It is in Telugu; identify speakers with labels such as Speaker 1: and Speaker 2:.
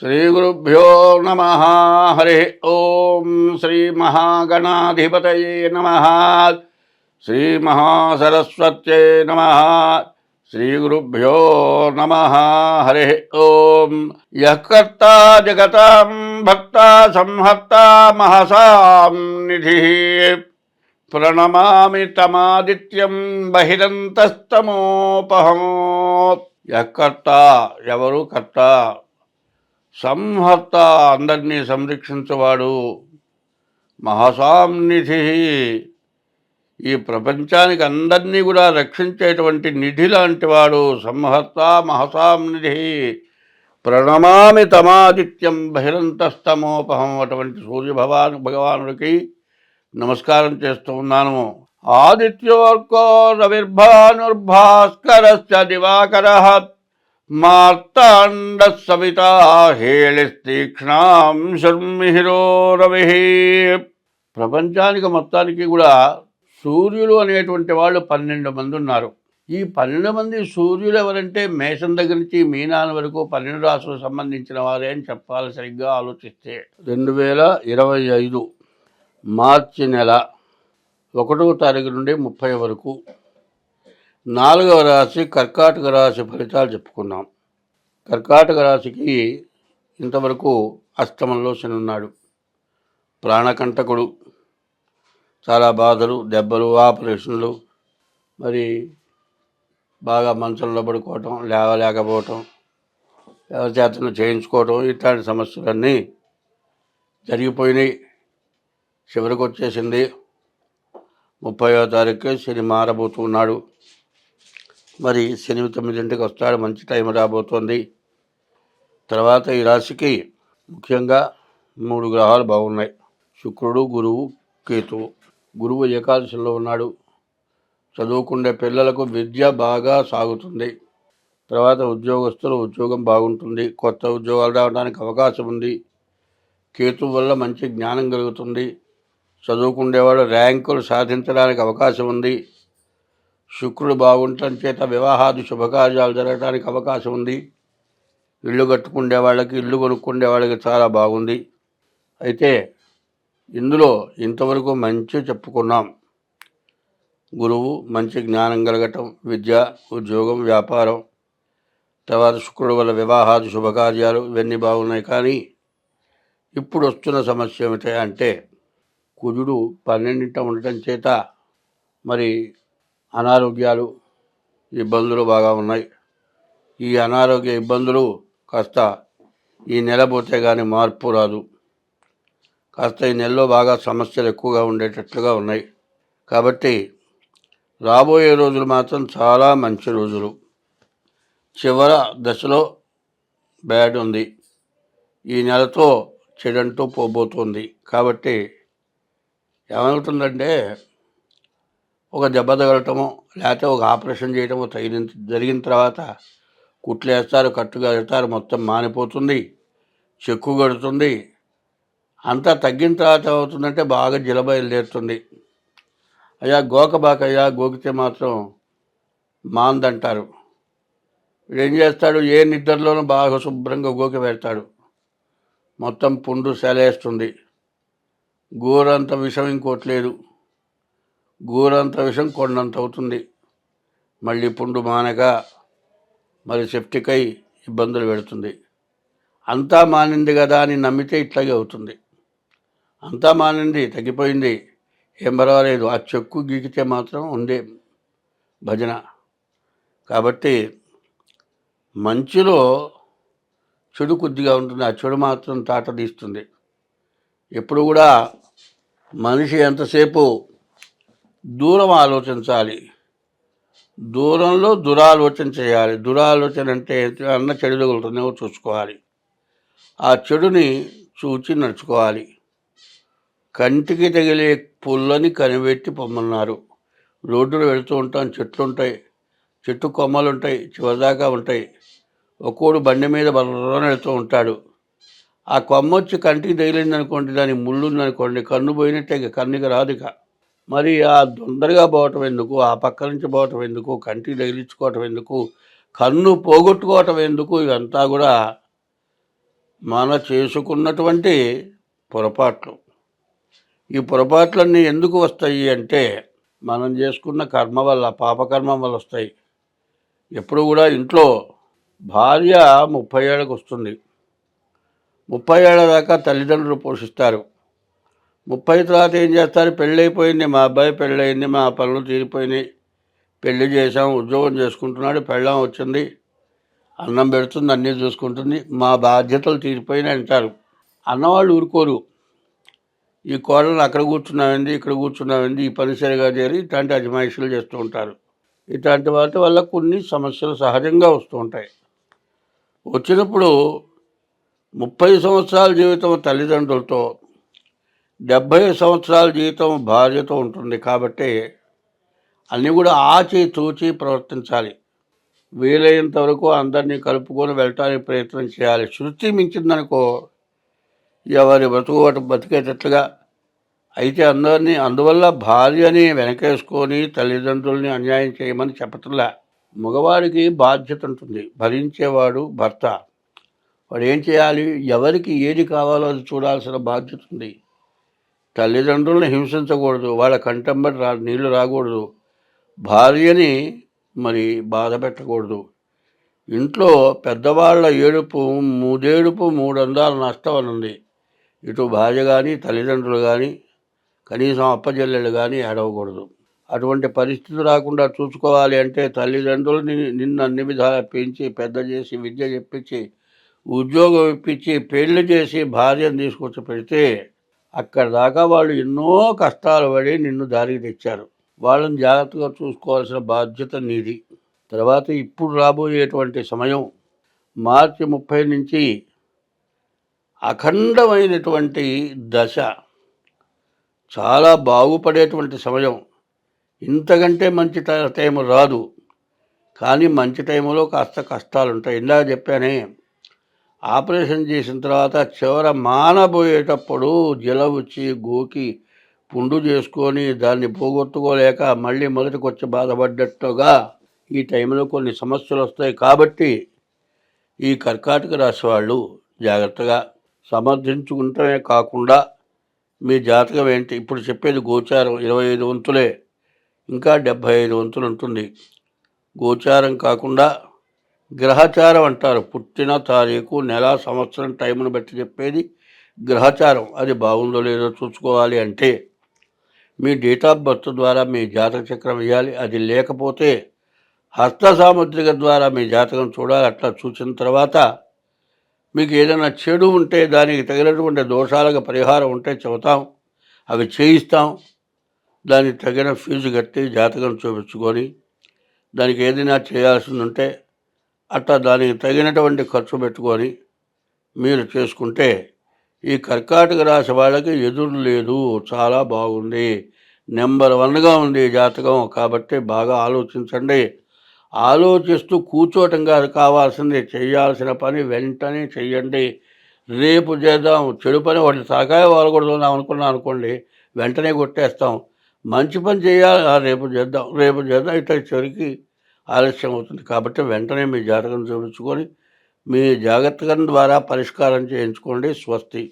Speaker 1: శ్రీగురుభ్యో నమ. హరి ఓం. శ్రీ మహాగణాధిపతయే నమ. శ్రీ మహాసరస్వత్యై నమ. శ్రీగురుభ్యో నమ. హరి ఓం. యః కర్తా జగతాం భక్తా సంహర్తా మహసాం నిధిః ప్రణమామి తమాదిత్యం బహిరంతస్తమోపహం. యః కర్తా, ఎవరు కర్త, సంహర్త, అందరినీ సంరక్షించేవాడు, మహాసాంనిధి, ఈ ప్రపంచానికి అందరినీ కూడా రక్షించేటువంటి నిధి లాంటి వాడు, సంహర్త మహాసాంనిధి. ప్రణమామి తమాదిత్యం బహిరంతస్తమోపహం. అటువంటి భగవానుడికి నమస్కారం చేస్తూ ఉన్నాను. ఆదిత్యోర్కో రవిర్భానుర్భాస్కరశ్చ దివాకరః మార్తాండ సవితా హేళిస్తీక్ష్ణాం శర్మిహిరో రవి. ప్రపంచానికి మొత్తానికి కూడా సూర్యులు అనేటువంటి వాళ్ళు 12 మంది ఉన్నారు. ఈ 12 మంది సూర్యులు ఎవరంటే మేషం దగ్గర నుంచి మీనాల వరకు 12 రాశులకు సంబంధించిన వారే అని చెప్పాలి. సరిగ్గా ఆలోచిస్తే 2025 మార్చి నెల 1వ తారీఖు నుండి 30 వరకు 4వ రాశి కర్కాటక రాశి ఫలితాలు చెప్పుకున్నాం. కర్కాటక రాశికి ఇంతవరకు అష్టమంలో శని ఉన్నాడు. ప్రాణకంటకుడు, చాలా బాధలు, దెబ్బలు, ఆపరేషన్లు, మరి బాగా మంచంలో పడుకోవటం, లేవలేకపోవటం, ఎవరి చేతను చేయించుకోవటం, ఇట్లాంటి సమస్యలన్నీ జరిగిపోయినాయి. చివరికి వచ్చేసింది 30వ తారీఖుకే శని మారబోతున్నాడు. మరి శని 9ంటికి వస్తాడు, మంచి టైం రాబోతోంది. తర్వాత ఈ రాశికి ముఖ్యంగా 3 గ్రహాలు బాగున్నాయి: శుక్రుడు, గురువు, కేతువు. గురువు ఏకాదశిలో ఉన్నాడు. చదువుకునే పిల్లలకు విద్య బాగా సాగుతుంది. తర్వాత ఉద్యోగస్తులు ఉద్యోగం బాగుంటుంది, కొత్త ఉద్యోగాలు రావడానికి అవకాశం ఉంది. కేతువు వల్ల మంచి జ్ఞానం కలుగుతుంది. చదువుకునేవాడు ర్యాంకులు సాధించడానికి అవకాశం ఉంది. శుక్రుడు బాగుండటం చేత వివాహాది శుభకార్యాలు జరగడానికి అవకాశం ఉంది. ఇల్లు కట్టుకునే వాళ్ళకి, ఇల్లు కొనుక్కునే వాళ్ళకి చాలా బాగుంది. అయితే ఇందులో ఇంతవరకు మంచి చెప్పుకున్నాం. గురువు మంచి జ్ఞానం కలగటం, విద్య, ఉద్యోగం, వ్యాపారం, తర్వాత శుక్రుడు వల్ల వివాహాది శుభకార్యాలు, ఇవన్నీ బాగున్నాయి. కానీ ఇప్పుడు వస్తున్న సమస్య ఏమిటి అంటే, కుజుడు 12ంట ఉండటం చేత మరి అనారోగ్యాలు, ఇబ్బందులు బాగా ఉన్నాయి. ఈ అనారోగ్య ఇబ్బందులు కాస్త ఈ నెల పోతే కానీ మార్పు రాదు. కాస్త ఈ నెలలో బాగా సమస్యలు ఎక్కువగా ఉండేటట్లుగా ఉన్నాయి. కాబట్టి రాబోయే రోజులు మాత్రం చాలా మంచి రోజులు. చివరి దశలో బ్యాడ్ ఉంది. ఈ నెలతో చెడంటూ పోబోతుంది. కాబట్టి ఏమవుతుందంటే, ఒక దెబ్బ తగలటమో లేకపోతే ఒక ఆపరేషన్ చేయటమో జరిగిన తర్వాత కుట్లు వేస్తారు, కట్టుగా వేస్తారు, మొత్తం మానిపోతుంది, చెక్కు కడుతుంది. అంతా తగ్గిన తర్వాత ఏమవుతుందంటే బాగా బయలుదేరుతుంది. అయ్యా గోకబాకయ్యా, గోకితే మాత్రం మాందంటారు. వీడు ఏం చేస్తాడు, ఏ నిద్రలోనూ బాగా శుభ్రంగా గోకి పెడతాడు, మొత్తం పుండు సెలేస్తుంది. గోరంత విషం ఇంకోటి లేదు. గోరంత విషం కొండంత అవుతుంది. మళ్ళీ పుండు మానక మరి సెప్టిక్ అయి ఇబ్బందులు పెడుతుంది. అంతా మానింది కదా అని నమ్మితే ఇట్లాగే అవుతుంది. అంతా మానింది, తగ్గిపోయింది, ఏం పర్వాలేదు, ఆ చెక్కు గీకితే మాత్రం ఉందే భజన. కాబట్టి మంచిలో చెడు కొద్దిగా ఉంటుంది, ఆ చెడు మాత్రం తాట తీస్తుంది. ఎప్పుడు కూడా మనిషి ఎంతసేపు దూరం ఆలోచించాలి, దూరంలో దురాలోచన చేయాలి. దురాలోచన అంటే అన్న చెడు తగులుతుందేమో చూసుకోవాలి, ఆ చెడుని చూచి నడుచుకోవాలి. కంటికి తగిలే పుల్లని కనిపెట్టి పొమ్మన్నారు. రోడ్డులో వెళుతూ ఉంటాం, చెట్లు ఉంటాయి, చెట్టు కొమ్మలు ఉంటాయి, చివరిదాకా ఉంటాయి. ఒక్కోడు బండి మీద బర్రని వెళుతూ ఉంటాడు. ఆ కొమ్మ వచ్చి కంటికి తగిలిందనుకోండి, దానికి ముళ్ళు ఉందనుకోండి, కన్ను పోయినట్టే, కన్నుకి రాదుక. మరి ఆ తొందరగా పోవటం ఎందుకు, ఆ పక్క నుంచి పోవటం ఎందుకు, కంటికి తగిలించుకోవటం ఎందుకు, కన్ను పోగొట్టుకోవటం ఎందుకు, ఇవంతా కూడా మన చేసుకున్నటువంటి పొరపాట్లు. ఈ పొరపాట్లన్నీ ఎందుకు వస్తాయి అంటే, మనం చేసుకున్న కర్మ వల్ల, పాపకర్మ వల్ల వస్తాయి. ఎప్పుడు కూడా ఇంట్లో భార్య 30 ఏళ్ళకి వస్తుంది. 30 ఏళ్ల దాకా తల్లిదండ్రులు పోషిస్తారు. 30 తర్వాత ఏం చేస్తారు? పెళ్ళైపోయింది, మా అబ్బాయి పెళ్ళయింది, మా పనులు తీరిపోయినాయి, పెళ్లి చేసాం, ఉద్యోగం చేసుకుంటున్నాడు, పెళ్ళాం వచ్చింది, అన్నం పెడుతుంది, అన్నీ చూసుకుంటుంది, మా బాధ్యతలు తీరిపోయినాయి అంటారు. అన్నవాళ్ళు ఊరుకోరు. ఈ కోడలను అక్కడ కూర్చున్నామండి, ఇక్కడ కూర్చున్నామండి, ఈ పని సరిగా చేరి ఇట్లాంటి అజమాయిషీలు చేస్తూ ఉంటారు. ఇట్లాంటి వాటి వల్ల కొన్ని సమస్యలు సహజంగా వస్తూ ఉంటాయి. వచ్చినప్పుడు 30 సంవత్సరాల జీవితం తల్లిదండ్రులతో, 70 సంవత్సరాల జీవితం భార్యతో ఉంటుంది. కాబట్టి అన్నీ కూడా ఆచితూచి ప్రవర్తించాలి. వీలైనంత వరకు అందరినీ కలుపుకొని వెళ్ళటానికి ప్రయత్నం చేయాలి. శృతి మించిందనుకో ఎవరి బతుకు వాటి బతికేటట్లుగా అయితే అందువల్ల భార్యని వెనకేసుకొని తల్లిదండ్రుల్ని అన్యాయం చేయమని చెప్పట్లా. మగవాడికి బాధ్యత ఉంటుంది. భరించేవాడు భర్త. వాడు ఏం చేయాలి? ఎవరికి ఏది కావాలో అది చూడాల్సిన బాధ్యత ఉంది. తల్లిదండ్రులను హింసించకూడదు, వాళ్ళ కంటెంబడి నీళ్లు రాకూడదు, భార్యని మరి బాధ పెట్టకూడదు. ఇంట్లో పెద్దవాళ్ళ ఏడుపు మూడేడుపు మూడందాల నష్టం అని ఉంది. ఇటు భార్య కానీ తల్లిదండ్రులు కానీ కనీసం అప్పచెల్లెళ్ళు కానీ ఏడవకూడదు. అటువంటి పరిస్థితి రాకుండా చూసుకోవాలి అంటే తల్లిదండ్రులని నిన్ను అన్ని విధాలా పెంచి పెద్ద చేసి విద్య చెప్పించి ఉద్యోగం ఇప్పించి పెళ్లి చేసి భార్యను తీసుకొచ్చి పెడితే అక్కడ దాకా వాళ్ళు ఎన్నో కష్టాలు పడి నిన్ను దారికి తెచ్చారు. వాళ్ళని జాగ్రత్తగా చూసుకోవాల్సిన బాధ్యత నీది. తర్వాత ఇప్పుడు రాబోయేటువంటి సమయం మార్చి 30 నుంచి అఖండమైనటువంటి దశ, చాలా బాగుపడేటువంటి సమయం. ఇంతకంటే మంచి టైం రాదు. కానీ మంచి టైంలో కాస్త కష్టాలు ఉంటాయి. ఇందాక చెప్పానే, ఆపరేషన్ చేసిన తర్వాత చివర మానబోయేటప్పుడు జల వచ్చి గోకి పుండు చేసుకొని దాన్ని పోగొట్టుకోలేక మళ్ళీ మొదటికి వచ్చి బాధపడ్డట్టుగా ఈ టైంలో కొన్ని సమస్యలు వస్తాయి. కాబట్టి ఈ కర్కాటక రాశి వాళ్ళు జాగ్రత్తగా సమర్థించుకుంటమే కాకుండా మీ జాతకం ఏంటి, ఇప్పుడు చెప్పేది గోచారం 25 వంతులే, ఇంకా 75 వంతులు ఉంటుంది. గోచారం కాకుండా గ్రహచారం అంటారు. పుట్టిన తారీఖు, నెల, సంవత్సరం, టైంను బట్టి చెప్పేది గ్రహచారం. అది బాగుందో లేదో చూసుకోవాలి అంటే మీ డేట్ ఆఫ్ బర్త్ ద్వారా మీ జాతక చక్రం వేయాలి. అది లేకపోతే హస్త సాముద్రిక ద్వారా మీ జాతకం చూడాలి. అట్లా చూసిన తర్వాత మీకు ఏదైనా చెడు ఉంటే, దానికి తగినటువంటి దోషాలకు పరిహారం ఉంటే చెబుతాం, అవి చేయిస్తాం. దానికి తగిన ఫీజు కట్టి జాతకం చూపించుకొని దానికి ఏదైనా చేయాల్సింది ఉంటే అట్లా దానికి తగినటువంటి ఖర్చు పెట్టుకొని మీరు చేసుకుంటే ఈ కర్కాటక రాశి వాళ్ళకి ఎదురు లేదు. చాలా బాగుంది, నెంబర్ 1గా ఉంది జాతకం. కాబట్టి బాగా ఆలోచించండి. ఆలోచిస్తూ కూర్చోవటం కాదు కావాల్సింది, చేయాల్సిన పని వెంటనే చెయ్యండి. రేపు చేద్దాం, చెడు పని వాటి తలకాయ వాలకూడదు అనుకున్నాం అనుకోండి, వెంటనే కొట్టేస్తాం. మంచి పని చేయాలి, రేపు చేద్దాం రేపు చేద్దాం, ఇట్లా చివరికి ఆలస్యం అవుతుంది. కాబట్టి వెంటనే మీ జాతకం చూపించుకొని మీ జాగ్రత్తగా ద్వారా పరిష్కారం చేయించుకోండి. స్వస్తి.